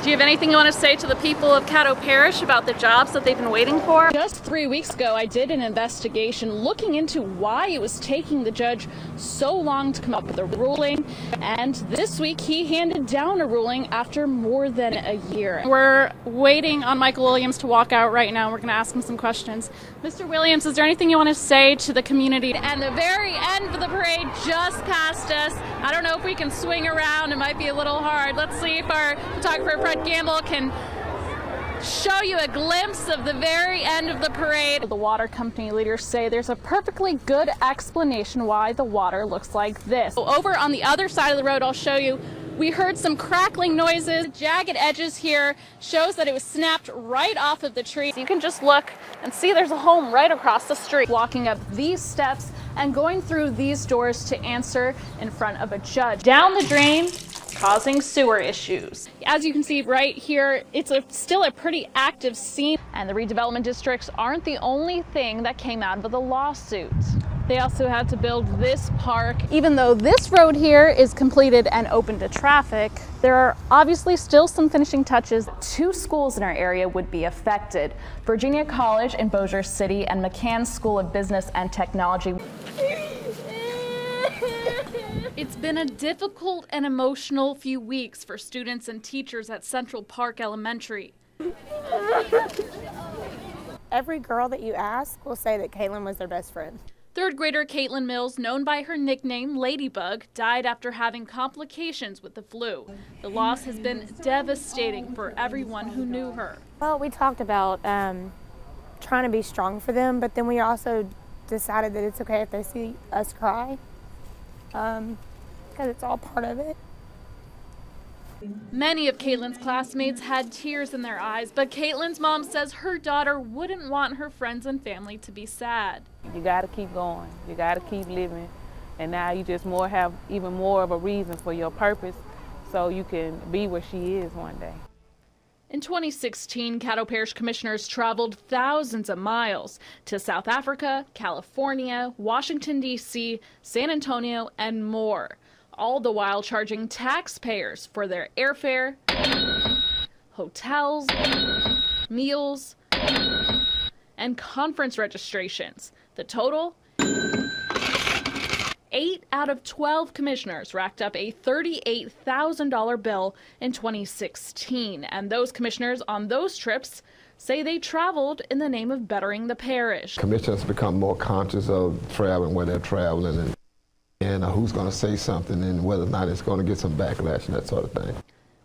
Do you have anything you want to say to the people of Caddo Parish about the jobs that they've been waiting for? Just 3 weeks ago, I did an investigation looking into why it was taking the judge so long to come up with a ruling. And this week, he handed down a ruling after more than a year. We're waiting on Michael Williams to walk out right now. We're going to ask him some questions. Mr. Williams, is there anything you want to say to the community? And the very end of the parade just passed us. I don't know if we can swing around. It might be a little hard. Let's see if our photographer, Fred Gamble, can show you a glimpse of the very end of the parade. The water company leaders say there's a perfectly good explanation why the water looks like this. Over on the other side of the road, I'll show you, we heard some crackling noises. The jagged edges here shows that it was snapped right off of the tree. You can just look and see there's a home right across the street. Walking up these steps and going through these doors to answer in front of a judge. Down the drain, causing sewer issues. As you can see right here, it's still a pretty active scene. And the redevelopment districts aren't the only thing that came out of the lawsuit. They also had to build this park. Even though this road here is completed and open to traffic, there are obviously still some finishing touches. 2 schools in our area would be affected: Virginia College in Bossier City and McCann School of Business and Technology. It's been a difficult and emotional few weeks for students and teachers at Central Park Elementary. Every girl that you ask will say that Caitlin was their best friend. 3rd grader Caitlin Mills, known by her nickname Ladybug, died after having complications with the flu. The loss has been devastating for everyone who knew her. Well, we talked about trying to be strong for them, but then we also decided that it's okay if they see us cry, because it's all part of it. Many of Caitlin's classmates had tears in their eyes, but Caitlin's mom says her daughter wouldn't want her friends and family to be sad. You got to keep going. You got to keep living. And now you just have even more of a reason for your purpose, so you can be where she is one day. In 2016, Caddo Parish commissioners traveled thousands of miles to South Africa, California, Washington, D.C., San Antonio, and more, all the while charging taxpayers for their airfare, hotels, meals, and conference registrations. The total? 8 out of 12 commissioners racked up a $38,000 bill in 2016, and those commissioners on those trips say they traveled in the name of bettering the parish. Commissioners become more conscious of traveling, where they're traveling, and who's going to say something, and whether or not it's going to get some backlash and that sort of thing.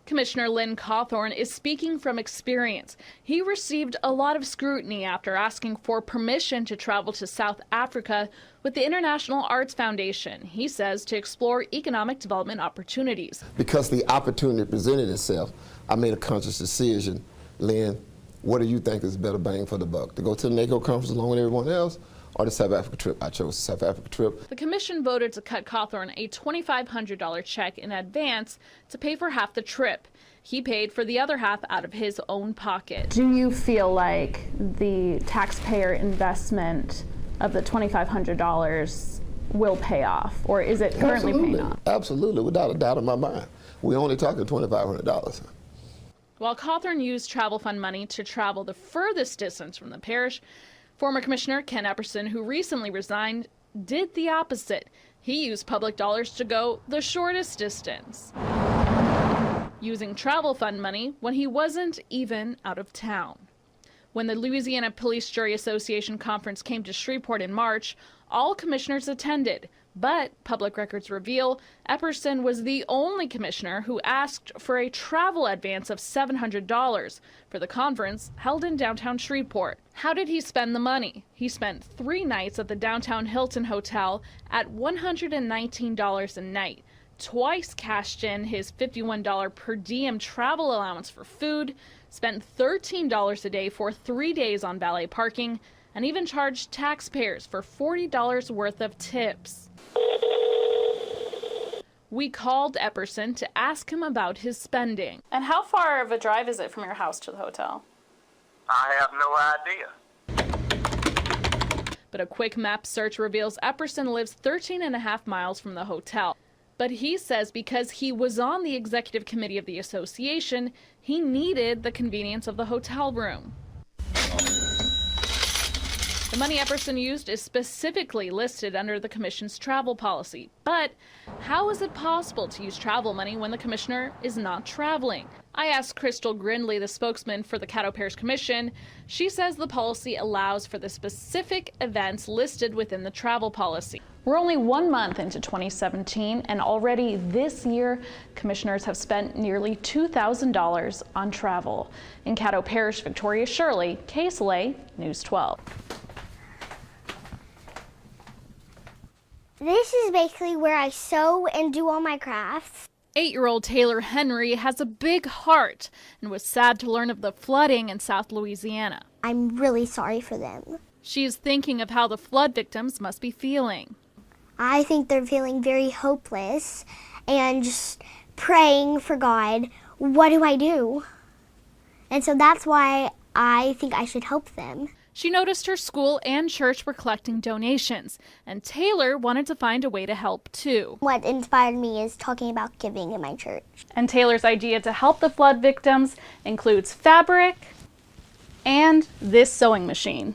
Commissioner Lynn Cawthorn is speaking from experience. He received a lot of scrutiny after asking for permission to travel to South Africa with the International Arts Foundation, he says, to explore economic development opportunities. Because the opportunity presented itself, I made a conscious decision. Lynn, what do you think is better bang for the buck? To go to the NACO conference along with everyone else, or the South Africa trip? I chose the South Africa trip. The commission voted to cut Cawthorn a $2,500 check in advance to pay for half the trip. He paid for the other half out of his own pocket. Do you feel like the taxpayer investment of the $2,500 will pay off, or is it currently paying off? Absolutely, without a doubt in my mind. We're only talking $2,500. While Cawthorn used travel fund money to travel the furthest distance from the parish, former Commissioner Ken Epperson, who recently resigned, did the opposite. He used public dollars to go the shortest distance, using travel fund money when he wasn't even out of town. When the Louisiana Police Jury Association conference came to Shreveport in March, all commissioners attended, but public records reveal Epperson was the only commissioner who asked for a travel advance of $700 for the conference held in downtown Shreveport. How did he spend the money? He spent 3 nights at the downtown Hilton Hotel at $119 a night, twice cashed in his $51 per diem travel allowance for food, spent $13 a day for 3 days on valet parking, and even charged taxpayers for $40 worth of tips. We called Epperson to ask him about his spending. And how far of a drive is it from your house to the hotel? I have no idea. But a quick map search reveals Epperson lives 13.5 miles from the hotel. But he says because he was on the executive committee of the association, he needed the convenience of the hotel room. The money Epperson used is specifically listed under the commission's travel policy. But how is it possible to use travel money when the commissioner is not traveling? I asked Crystal Grindley, the spokesman for the Caddo Parish Commission. She says the policy allows for the specific events listed within the travel policy. We're only 1 month into 2017, and already this year, commissioners have spent nearly $2,000 on travel. In Caddo Parish, Victoria Shirley, KSLA News 12. This is basically where I sew and do all my crafts. 8-year-old Taylor Henry has a big heart and was sad to learn of the flooding in South Louisiana. I'm really sorry for them. She is thinking of how the flood victims must be feeling. I think they're feeling very hopeless and just praying for God, what do I do? And so that's why I think I should help them. She noticed her school and church were collecting donations, and Taylor wanted to find a way to help too. What inspired me is talking about giving in my church. And Taylor's idea to help the flood victims includes fabric and this sewing machine.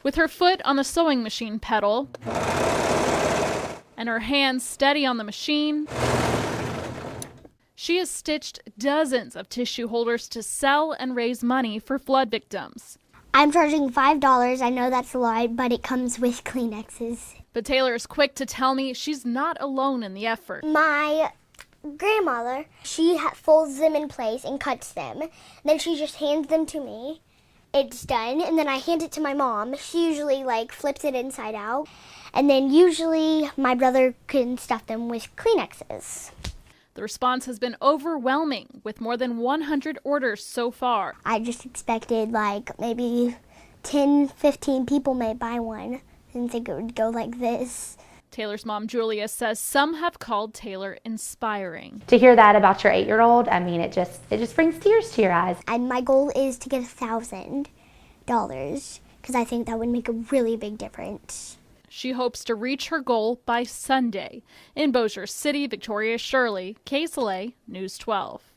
With her foot on the sewing machine pedal and her hands steady on the machine, she has stitched dozens of tissue holders to sell and raise money for flood victims. I'm charging $5. I know that's a lot, but it comes with Kleenexes. But Taylor is quick to tell me she's not alone in the effort. My grandmother, she folds them in place and cuts them. Then she just hands them to me. It's done, and then I hand it to my mom. She usually flips it inside out. And then usually my brother can stuff them with Kleenexes. The response has been overwhelming, with more than 100 orders so far. I just expected maybe 10, 15 people may buy one. I didn't think it would go like this. Taylor's mom, Julia, says some have called Taylor inspiring. To hear that about your 8-year-old, I mean, it just brings tears to your eyes. And my goal is to get $1,000 because I think that would make a really big difference. She hopes to reach her goal by Sunday. In Bossier City, Victoria Shirley, KSLA News 12.